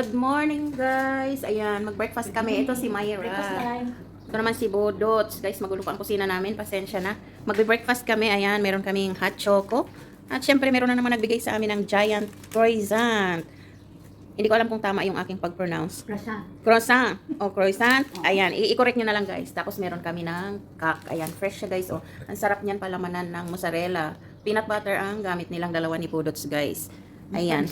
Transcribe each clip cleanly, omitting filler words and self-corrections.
Good morning, guys. Ayan, mag-breakfast kami. Ito si Myra. Ito naman si Bodots. Guys, magulo ang kusina namin. Pasensya na. Mag-breakfast kami. Ayan, meron kaming hot choco. At syempre, meron na naman nagbigay sa amin ng giant croissant. Hindi ko alam kung tama yung aking pag-pronounce. Croissant. Croissant. O, croissant. Ayan, i-correct nyo na lang, guys. Tapos meron kami ng kak. Ayan, fresh siya, guys. O, ang sarap niyan palamanan ng mozzarella. Peanut butter ang gamit nilang dalawa ni Bodots, guys. Ayan.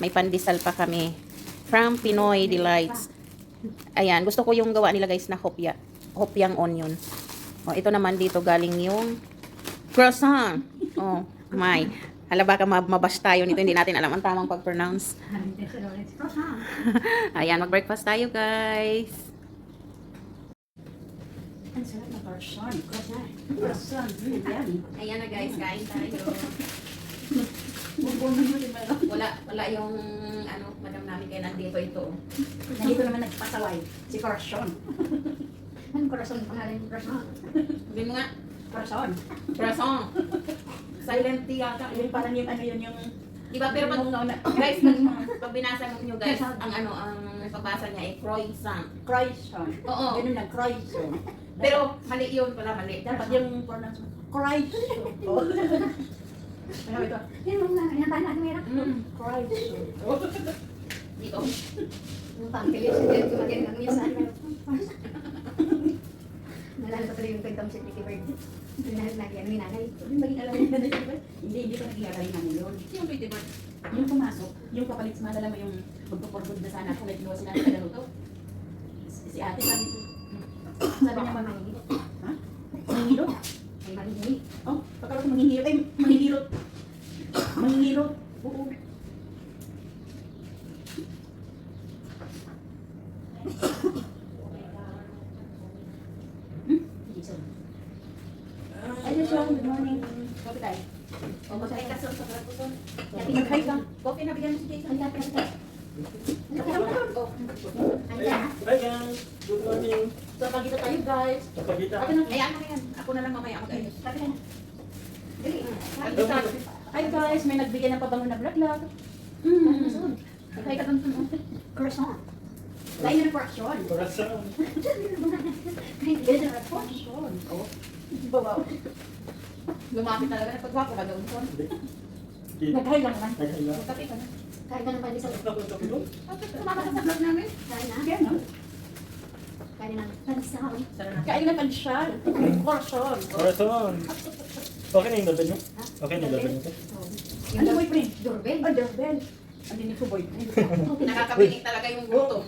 May pandesal pa kami. From Pinoy Delights. Ayan, gusto ko yung gawa nila, guys, na hopya. Hopyang onion. O, ito naman dito galing yung croissant. Oh, my. Hala, baka mabas tayo nito. Hindi natin alam ang tamang pag-pronounce. Ayan, mag-breakfast tayo, guys. Ang sarap na croissant. Croissant. Ayan na, guys. Kain tayo. Wala yung madam namin kaya nandito ito. Nandito naman nagpasaway. Si Croissant. Anong Croissant? Pangalan yung Croissant? Sabi mo nga, Croissant. croissant. Silent T yata. Yung parang yung ano yun yung... Diba, pero pag, guys, pag binasa nyo guys, ang pagbasa niya ay croissant. Croissant. Oo. Ganun lang, Croissant. Pero mali yun pala, mali. Dapat yung pronounce mo, Croissant. Ano ito? Yan mo nga, kanya tayo natin meron. Croissant. Dito. Yung pangkilis, hindi ko magaling ang minsan. Nalala ko tuloy yung kwentong si Tiki Bird. Pinahal na yan, minanay. Yung maging alam mo na diba? Hindi ko nag-ialay namin yun. Yung pretty bird. Yung pumasok, yung kapalit sa madala mo yung magpupurbod na sana kung may kinuha sila ng kalaluto. Si ate sabi niya mamahingit. Ha? Manghihirot? Ay, mahihingi. Oh, pagkaroon manghihirot. Ay, manghihirot. Manghihirot. Oo. Ay, Joshua, good morning. Coffee tayo. O, magkay ka sa plato. Mag-hi ka. Coffee na bigyan mo si Jason. Ay, kaya. Oh. Hi guys! Good morning! So, pagkita tayo, guys. Kapagita. Ako na. Ayan na yan. Ako na lang mamaya mag-ayos. Sabi na. Dali. Hi guys, may nagbigay ng pabango na vlog. Hi ka doon. Croissant. Lain na ng croissant. Corazon! Ganyan na croissant. Oh. Bawaw. Lumapit talaga. Pagwapo ka doon. Son. Nag-hi lang naman. Naghaila. Magkape ka na. Kain ka ng pandesal. Ako doon? Sumama ka sa vlog namin. Kain na. Kaya no? Kain na ng pandesal. Sarap na. Kain na pansyal. Croissant. Corazon! Okay na yung laban nyo? Okay na yung laban nyo? Ano boyfriend? Doorbell. Oh, doorbell. Hindi ni ko boyfriend. Nakakapiling talaga yung gutom.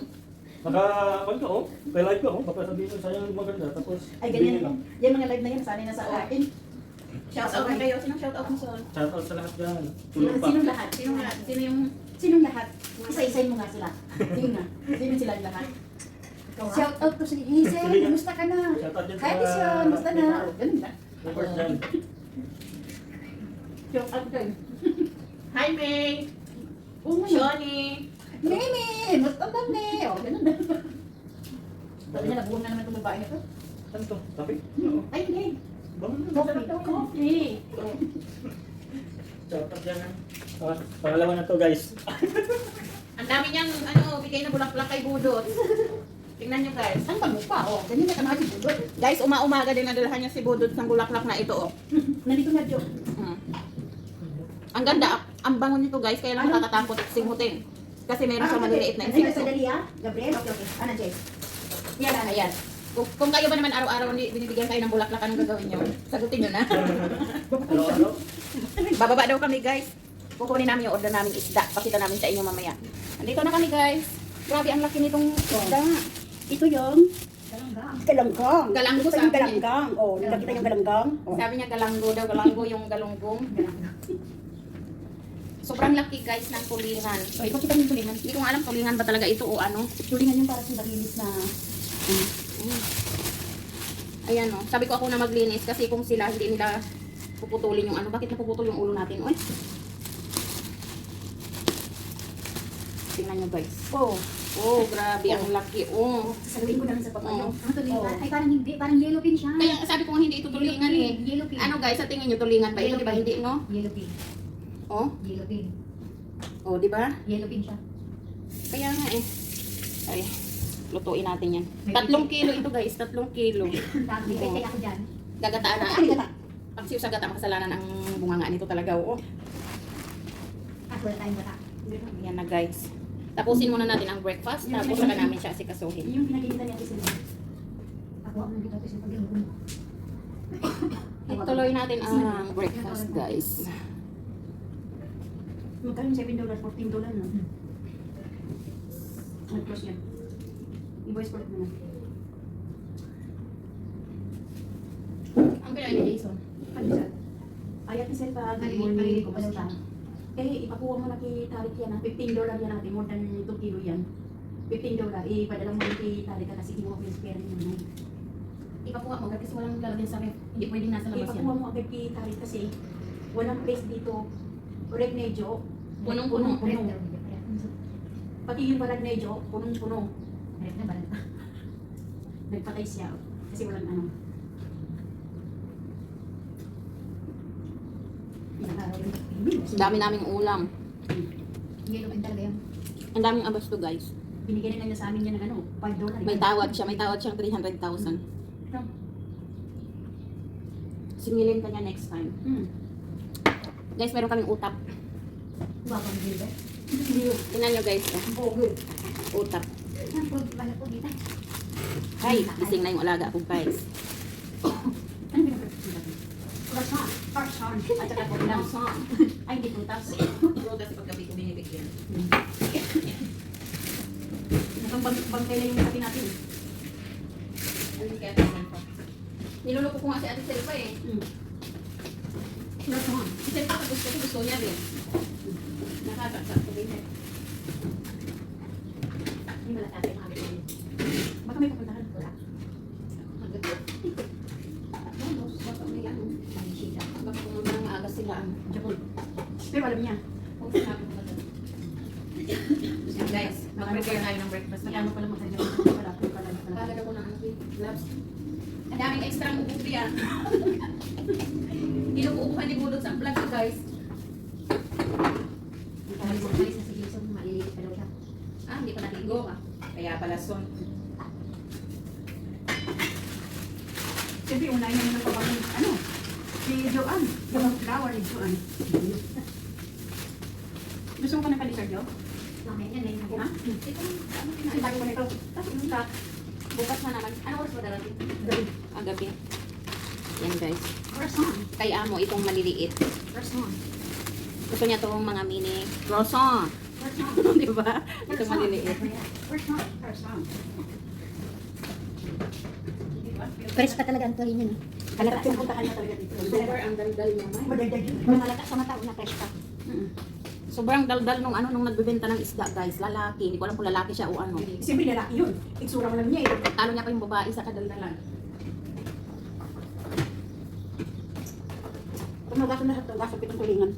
Naka-on ka oh. Kay live ka oh. Baka sabihin mo sayang maganda. Tapos Ay, bigyan ganyan. lang. Yan mga live na yan, sanay na sa akin. Shout out na kayo. Sinong shout out mo, Son? Shout out sa lahat dyan. Tulong pa. Sinong lahat? Sino nga? Sino yung... Sinong lahat? Isa-isayin mo nga sila. Sino nga? Sino sila lahat? Shout out to si Hazel. Kumusta ka na? Shout out dyan Hi, Vision. Kumusta na? Ganun lang. Report dyan. Shout out kayo. Hi, May! Oo nga. Johnny! Mimi! Kumusta na, Mimi? O, ganun lang. Sabi niya, nabuhong na naman itong babae na to. Ano to? Topic? Ay, hindi. Bangon na. Coffee. Coffee. Shout out dyan. Pangalawa na to guys. Ang dami niyang, bigay na bulaklak kay Budot. Tingnan niyo, guys. Ang bango pa, oh. Ganyan na kamati po. Guys, uma-umaga din nadalhan niya si Budot ng bulaklak na ito, oh. Nandito na, Jo. Ang ganda, ang bango nito, guys. Kaya lang nakakatakot simutin. Kasi meron siya maliliit na Ano insekto. sa Dalia? Gabriel? Okay, okay. Ano, Jess? Yan, ayan. Kung kayo ba naman araw-araw binibigyan kayo ng bulaklak, anong gagawin niyo? Sagutin niyo na. Ano? Bababa daw kami, guys. Kukunin namin yung order naming isda. Pakita namin sa inyo mamaya. Andito na kami, guys. Grabe, ang laki nitong isda. Ito yung galanggang. Galanggo Ito sa yung akin. galanggang. Oh, nakita yung galanggang. Oh. Sabi niya galanggo daw, galanggo yung galunggong. Sobrang laki, guys, ng tulingan. So, ikaw kita yung tulingan. Hindi ko nga alam tulingan ba talaga ito o ano. Tulingan yung para sa malinis na... Ayan, o. Sabi ko ako na maglinis kasi kung sila hindi nila puputulin yung ano. Bakit napuputol yung ulo natin? Uy. Tingnan nyo, guys. Oh. Oh, grabe. Ang laki. Oh. Sasaluin ko na lang sa papayo. Ang tulingan. Oh. Ay, parang hindi. Parang yellow pin siya. Kaya sabi ko nga hindi ito tulingan eh. Yellow pin. Ano, guys, sa tingin nyo tulingan ba ito? Di ba hindi, no? Yellow pin. Oh. Yellow pin. Oh, di ba? Yellow pin siya. Kaya nga eh. Ay, lutuin natin yan. 3 kilo ito guys, 3 kilo. Dami, kaya ako dyan. Gagataan na. Ano gata? Pag siya sa gata, makasalanan ang bunganga nito talaga. Oo. At wala tayong gata. Yan na guys. Tapusin muna natin ang breakfast. Tapos saka namin siya asikasuhin. Yung pinagkikita niya kasi sila. Ako ang nandito kasi pag-inugon. Ituloy natin ang breakfast guys. Magkano yung $7, $14 no? Nag-close yan. I-voice for mo na. Ang kaya ni Jason. Ano siya? Ayat ni Sir pa, good morning, kumusta? Eh, ipakuha mo na kay Tarik yan, $15 yan natin, more than 2 kilo yan. $15, ipadala mo na kay Tarik kasi hindi mo pera mo na. Ipakuha mo kasi walang lalagyan sa ref. Hindi pwedeng nasa labas Ipakuha yan. mo agad kay Tarik kasi walang place dito. Regnedyo, Punong-puno. punong-puno. Pati yung Regnedyo, punong-puno. Direct na balanta. Nagpatay siya kasi walang ano. Ilang araw yun. Dami naming ulam. Hindi naman talaga yun. Ang daming abas to guys. Binigyan na niya sa amin yan ng ano, $5. May tawad siya. May tawad siyang 300,000. Singilin ka niya next time. Guys, meron kaming utap. Babang dito. Tingnan nyo guys. Oh, good. Utap. Ang pag-bala po dito. Ay, gising na yung alaga ko guys. Ano pinapagpapagpapag? Croissant. Croissant. At saka po lang. Ay, hindi prutas. Prutas paggabi ko binibigyan. Mukhang bangkay na yung kape natin. Ano kaya naman pa? Niluloko ko nga si Ate Selva eh. Croissant. Si Selva gusto niya rin. Nakakaksak ko din eh. Hindi malata yung kape natin. Baka may pupuntahan. Wala. Baka may ano. Baka pumunta ng maaga sila. Japon. Pero alam niya. Kung sinabi ko na doon. Yan guys, mag-prepare tayo ng breakfast niya. Magkano pala magkano? Wala po pala. Kagad ako ng gloves. Ang daming extra ubi ah. Inuubuhan ni Budot sa vlog ko guys. Ang mga guys na si Jason, maliliit pa daw siya. Ah, hindi pa naligo ah. Kaya pala son. Siyempre, unahin namin ng pabagong, ano, si Joanne. Yung flower ni Joanne. Gusto mo ka ng kalisar, Jo? Mamaya yan, may Ha? Ito, ano Ang kinain tayo ko nito. Tapos yung tat. Bukas na naman. Ano oras ba darating? Gabi. Yan guys. Croissant. Kay amo itong maliliit. Croissant. Gusto niya itong mga mini croissant. Croissant. Di ba? Itong maliliit. Croissant. Croissant. Fresh pa talaga ang tuloy niya. Halata, pinupuntahan niya talaga dito. Super ang daldal niya. May. Madagdag yun. Malata sa mata, una fresh pa. Sobrang daldal nung nung nagbebenta ng isda guys. Lalaki. Hindi ko alam kung lalaki siya o ano. Siyempre, lalaki yun. Iksura mo lang niya eh. Talo niya pa yung babae sa kadaldalan. Kung magaso lahat ng gaso pitong tulingan.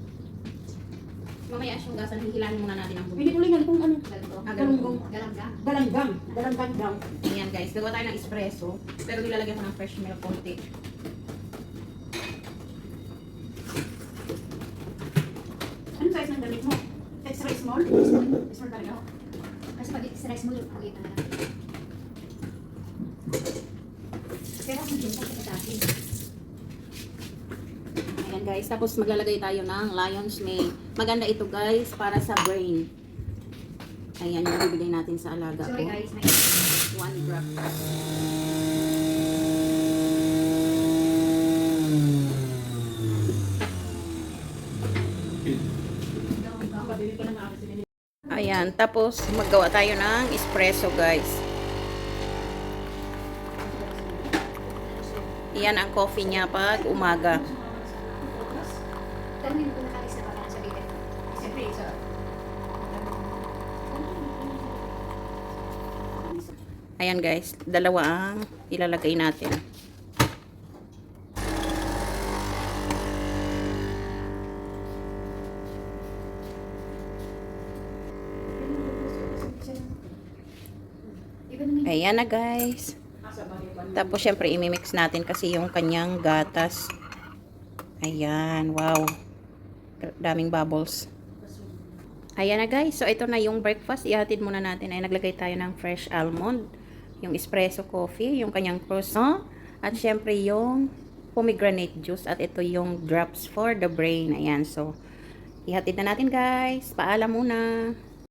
Mamaya siyang gasan. Hihilahin muna natin ang Hindi bubig. tulingan kung ano. Galunggong. Galangga. Galanggang. Galanggang daw. Ayan guys. Gagawa tayo ng espresso. Pero nilalagyan ko ng fresh milk konti. Anong size ng damit mo? Extra small? Small talaga. Kasi pag stress mo, ulit na lang. Pero ang Jason, sa akin. Ayan guys. Tapos maglalagay tayo ng Lion's Mane. Maganda ito guys para sa brain. Ayan yung bibigay natin sa alaga ko. Sorry guys, may 1 drop. Pabili ka ng akin sila. Ayan, tapos maggawa tayo ng espresso guys. Iyan ang coffee niya pag umaga. Pero hindi ko nakalis na pala sa bibig. Siyempre, isa. Ayan guys, dalawa ang ilalagay natin. Ayan na guys. Tapos syempre imimix natin kasi yung kanyang gatas. Ayan, wow. Daming bubbles. Ayan na guys, so ito na yung breakfast. Ihatid muna natin ay naglagay tayo ng fresh almond, yung espresso coffee, yung kanyang croissant, at syempre yung pomegranate juice, at ito yung drops for the brain. Ayan, so ihatid na natin guys. Paalam muna.